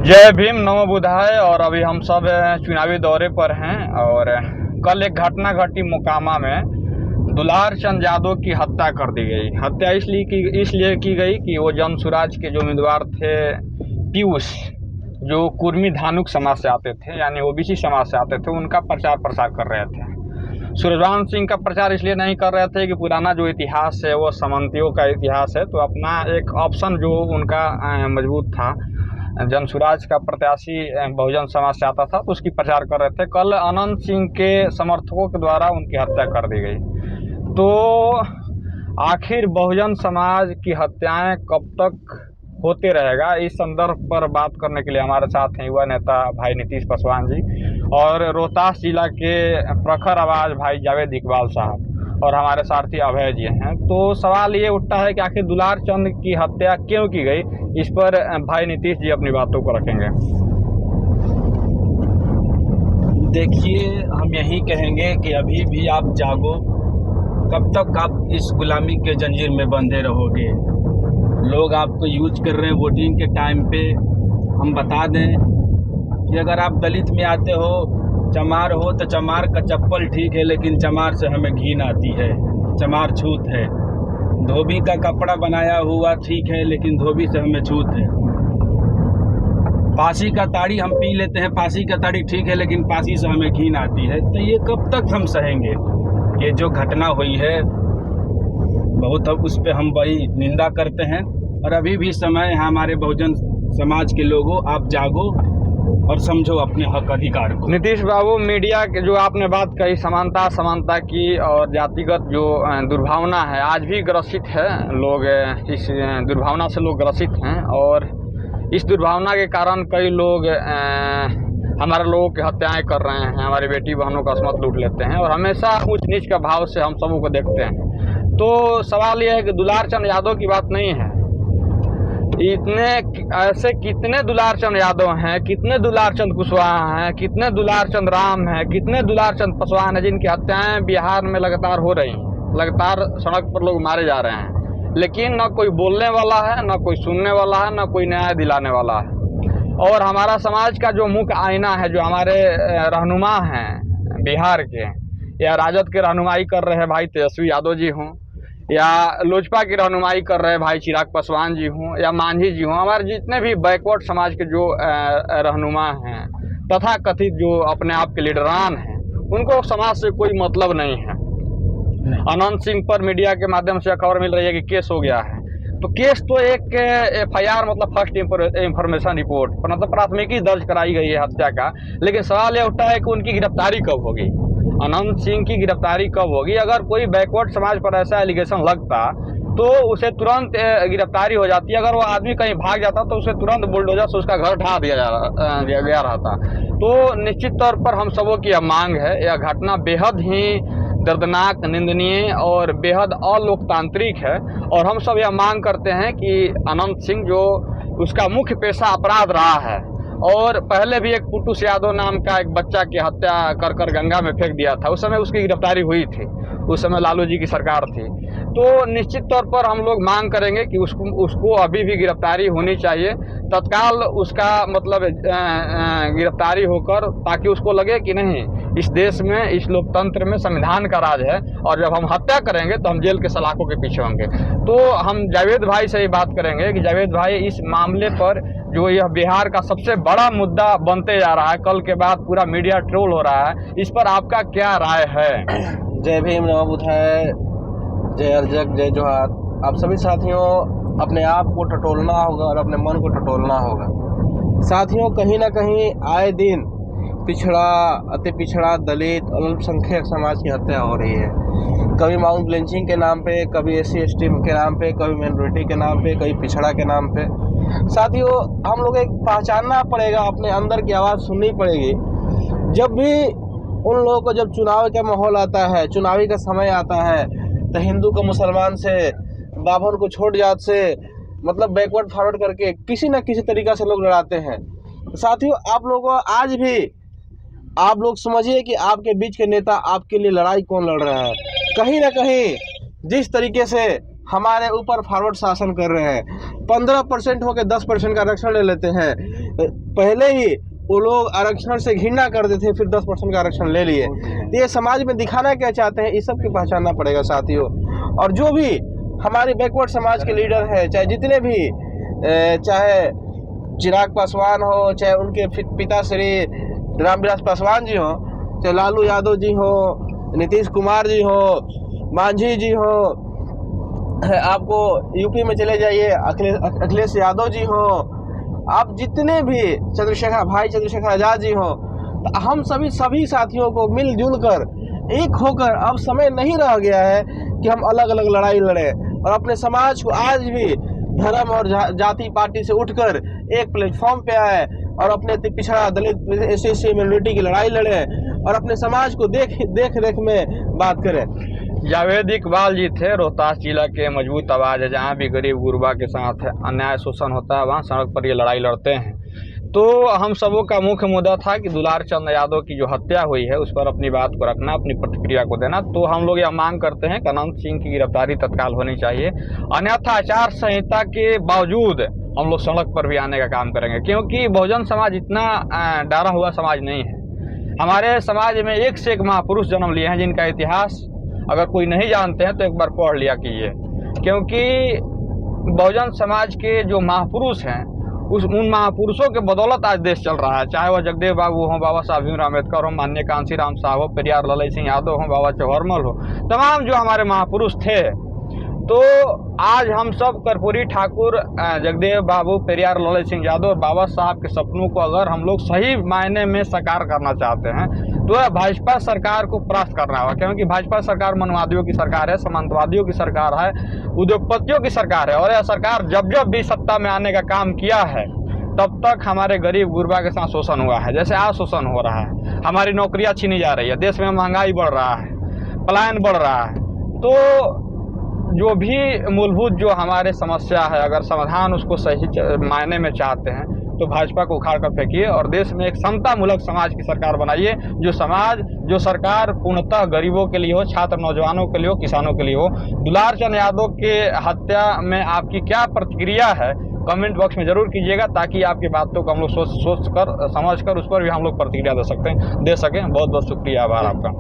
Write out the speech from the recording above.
जय भीम, नमो बुधाय। और अभी हम सब चुनावी दौरे पर हैं और कल एक घटना घटी मोकामा में। दुलार चंद यादव की हत्या कर दी गई। हत्या इसलिए की गई कि वो जन सुराज के जो उम्मीदवार थे पीयूष, जो कुर्मी धानुक समाज से आते थे, यानी ओबीसी समाज से आते थे, उनका प्रचार प्रसार कर रहे थे। सूरजभान सिंह का प्रचार इसलिए नहीं कर रहे थे कि पुराना जो इतिहास है वो सामंतियों का इतिहास है, तो अपना एक ऑप्शन जो उनका मजबूत था, जन सुराज का प्रत्याशी बहुजन समाज से आता था, तो उसकी प्रचार कर रहे थे। कल अनंत सिंह के समर्थकों के द्वारा उनकी हत्या कर दी गई। तो आखिर बहुजन समाज की हत्याएं कब तक होते रहेगा, इस संदर्भ पर बात करने के लिए हमारे साथ हैं युवा नेता भाई नीतीश पासवान जी और रोहतास जिला के प्रखर आवाज भाई जावेद इकबाल साहब और हमारे सारथी अभय जी हैं। तो सवाल ये उठता है कि आखिर दुलार चंद की हत्या क्यों की गई, इस पर भाई नीतीश जी अपनी बातों को रखेंगे। देखिए, हम यही कहेंगे कि अभी भी आप जागो। कब तक आप इस गुलामी के जंजीर में बंधे रहोगे? लोग आपको यूज कर रहे हैं वोटिंग के टाइम पे। हम बता दें कि अगर आप दलित में आते हो, चमार हो, तो चमार का चप्पल ठीक है, लेकिन चमार से हमें घिन आती है, चमार छूत है। धोबी का कपड़ा बनाया हुआ ठीक है, लेकिन धोबी से हमें छूत है। पासी का ताड़ी हम पी लेते हैं, पासी का ताड़ी ठीक है, लेकिन पासी से हमें घिन आती है। तो ये कब तक हम सहेंगे? ये जो घटना हुई है बहुत, अब उस पर हम बड़ी निंदा करते हैं। और अभी भी समय है हमारे बहुजन समाज के लोगों, आप जागो और समझो अपने हक अधिकार को। नीतीश बाबू, मीडिया के जो आपने बात कही समानता की और जातिगत जो दुर्भावना है, आज भी ग्रसित है लोग। इस दुर्भावना से लोग ग्रसित हैं और इस दुर्भावना के कारण कई लोग हमारे लोगों की हत्याएं कर रहे हैं, हमारी बेटी बहनों का अस्मत लूट लेते हैं और हमेशा ऊंच नीच का भाव से हम सबों को देखते हैं। तो सवाल यह है कि दुलार चंद यादव की बात नहीं है। इतने ऐसे कितने दुलार चंद यादव हैं, कितने दुलार चंद कुशवाहा हैं, कितने दुलार चंद राम हैं, कितने दुलार चंद पासवान हैं, जिनकी हत्याएं बिहार में लगातार हो रही हैं। लगातार सड़क पर लोग मारे जा रहे हैं, लेकिन न कोई बोलने वाला है, न कोई सुनने वाला है, न कोई न्याय दिलाने वाला है। और हमारा समाज का जो मुख्य आईना है, जो हमारे रहनुमा हैं बिहार के, या राजद के रहनुमाई कर रहे हैं भाई तेजस्वी यादव जी हों, या लोजपा की रहनुमाई कर रहे भाई चिराग पासवान जी हों, या मांझी जी हों, हमारे जितने भी बैकवर्ड समाज के जो रहनुमा हैं, तथा कथित जो अपने आप के लीडरान हैं, उनको समाज से कोई मतलब नहीं है। अनंत सिंह पर मीडिया के माध्यम से खबर मिल रही है कि केस हो गया है। तो केस तो एक FIR मतलब फर्स्ट इंफॉर्मेशन रिपोर्ट, मतलब प्राथमिकी दर्ज कराई गई है हत्या का। लेकिन सवाल यह उठता है कि उनकी गिरफ्तारी कब होगी, अनंत सिंह की गिरफ्तारी कब होगी? अगर कोई बैकवर्ड समाज पर ऐसा एलिगेशन लगता तो उसे तुरंत गिरफ्तारी हो जाती। अगर वो आदमी कहीं भाग जाता तो उसे तुरंत बुलडोजर से उसका घर ढा दिया गया रहता। तो निश्चित तौर पर हम सबों की यह मांग है। यह घटना बेहद ही दर्दनाक, निंदनीय और बेहद अलोकतांत्रिक है और हम सब यह मांग करते हैं कि अनंत सिंह, जो उसका मुख्य पेशा अपराध रहा है, और पहले भी एक पुटूस यादव नाम का एक बच्चा की हत्या कर गंगा में फेंक दिया था, उस समय उसकी गिरफ्तारी हुई थी, उस समय लालू जी की सरकार थी। तो निश्चित तौर पर हम लोग मांग करेंगे कि उसको अभी भी गिरफ्तारी होनी चाहिए, तत्काल उसका मतलब गिरफ्तारी होकर, ताकि उसको लगे कि नहीं, इस देश में, इस लोकतंत्र में संविधान का राज है और जब हम हत्या करेंगे तो हम जेल के सलाखों के पीछे होंगे। तो हम जावेद भाई से ही बात करेंगे कि जावेद भाई, इस मामले पर जो यह बिहार का सबसे बड़ा मुद्दा बनते जा रहा है, कल के बाद पूरा मीडिया ट्रोल हो रहा है, इस पर आपका क्या राय है? जय भीम, नमो बुधाय, जय अर्जक, जय जोहार। आप सभी साथियों, अपने आप को टटोलना होगा और अपने मन को टटोलना होगा। साथियों, कहीं ना कहीं आए दिन पिछड़ा, अति पिछड़ा, दलित और अल्पसंख्यक समाज की हत्या हो रही है। कभी माउंट लिंचिंग के नाम पे, कभी SC ST के नाम पे, कभी माइनॉरिटी के नाम पे, कभी पिछड़ा के नाम पे। साथियों, हम लोग एक पहचानना पड़ेगा, अपने अंदर की आवाज़ सुननी पड़ेगी। जब भी उन लोगों को, जब चुनाव का माहौल आता है, चुनावी का समय आता है, तो हिंदू को मुसलमान से, बाभन को छोट जात से, मतलब बैकवर्ड फॉरवर्ड करके किसी न किसी तरीक़ा से लोग लड़ाते हैं। साथियों, आप लोगों, आज भी आप लोग समझिए कि आपके बीच के नेता आपके लिए लड़ाई कौन लड़ रहा है। कहीं ना कहीं जिस तरीके से हमारे ऊपर फॉरवर्ड शासन कर रहे हैं। 15% होकर 10% का आरक्षण ले लेते हैं। पहले ही वो लोग आरक्षण से घृणा करते थे, फिर 10% का आरक्षण ले लिए। तो ये समाज में दिखाना क्या चाहते हैं, इस सब की पहचानना पड़ेगा साथियों। और जो भी हमारे बैकवर्ड समाज के लीडर हैं, चाहे जितने भी, चाहे चिराग पासवान हो, चाहे उनके पिता श्री रामविलास पासवान जी हो, चाहे लालू यादव जी हो, नीतीश कुमार जी हो, मांझी जी हो, आपको यूपी में चले जाइए अखिलेश यादव जी हो, आप जितने भी चंद्रशेखर आजाद जी हो, तो हम सभी साथियों को मिलजुल कर एक होकर, अब समय नहीं रह गया है कि हम अलग अलग लड़ाई लड़ें, और अपने समाज को आज भी धर्म और जाति पार्टी से उठकर एक प्लेटफॉर्म पे आए और अपने पिछड़ा दलित एससी मिनोरिटी की लड़ाई लड़ें और अपने समाज को देख रेख में बात करें। जावेद इकबाल जी थे, रोहतास जिला के मजबूत आवाज़ है। जहाँ भी गरीब गुरबा के साथ अन्याय शोषण होता है वहाँ सड़क पर ये लड़ाई लड़ते हैं। तो हम सबों का मुख्य मुद्दा था कि दुलार चंद यादव की जो हत्या हुई है उस पर अपनी बात को रखना, अपनी प्रतिक्रिया को देना। तो हम लोग यह मांग करते हैं कि अनंत सिंह की गिरफ्तारी तत्काल होनी चाहिए, अन्यथा आचार संहिता के बावजूद हम लोग सड़क पर भी आने का काम करेंगे, क्योंकि बहुजन समाज इतना डरा हुआ समाज नहीं है। हमारे समाज में एक से एक महापुरुष जन्म लिए हैं, जिनका इतिहास अगर कोई नहीं जानते हैं तो एक बार पढ़ लिया कीजिए, क्योंकि बहुजन समाज के जो महापुरुष हैं उन महापुरुषों के बदौलत आज देश चल रहा है। चाहे वह जगदेव बाबू हो, बाबा साहब भीमराव अम्बेडकर हो, माननीय कांशीराम साहब हो, पेरियार ललई सिंह यादव हो, बाबा चौहरमल हो, तमाम जो हमारे महापुरुष थे। तो आज हम सब कर्पूरी ठाकुर, जगदेव बाबू, पेरियार ललई सिंह यादव और बाबा साहब के सपनों को अगर हम लोग सही मायने में साकार करना चाहते हैं तो भाजपा सरकार को परास्त करना होगा, क्योंकि भाजपा सरकार मनवादियों की सरकार है, सामंतवादियों की सरकार है, उद्योगपतियों की सरकार है। और यह सरकार जब भी सत्ता में आने का काम किया है तब तक हमारे गरीब गुरबा के साथ शोषण हुआ है। जैसे आज शोषण हो रहा है, हमारी नौकरियां छीनी जा रही है, देश में महंगाई बढ़ रहा है, पलायन बढ़ रहा है। तो जो भी मूलभूत जो हमारे समस्या है, अगर समाधान उसको सही मायने में चाहते हैं तो भाजपा को उखाड़ कर फेंकिए और देश में एक समतामूलक समाज की सरकार बनाइए, जो सरकार पूर्णतः गरीबों के लिए हो, छात्र नौजवानों के लिए हो, किसानों के लिए हो। दुलार चंद यादव के हत्या में आपकी क्या प्रतिक्रिया है, कमेंट बॉक्स में जरूर कीजिएगा, ताकि आपकी बातों को हम लोग सोच कर समझ कर उस पर भी हम लोग प्रतिक्रिया दे सकें। बहुत बहुत शुक्रिया, आभार आपका।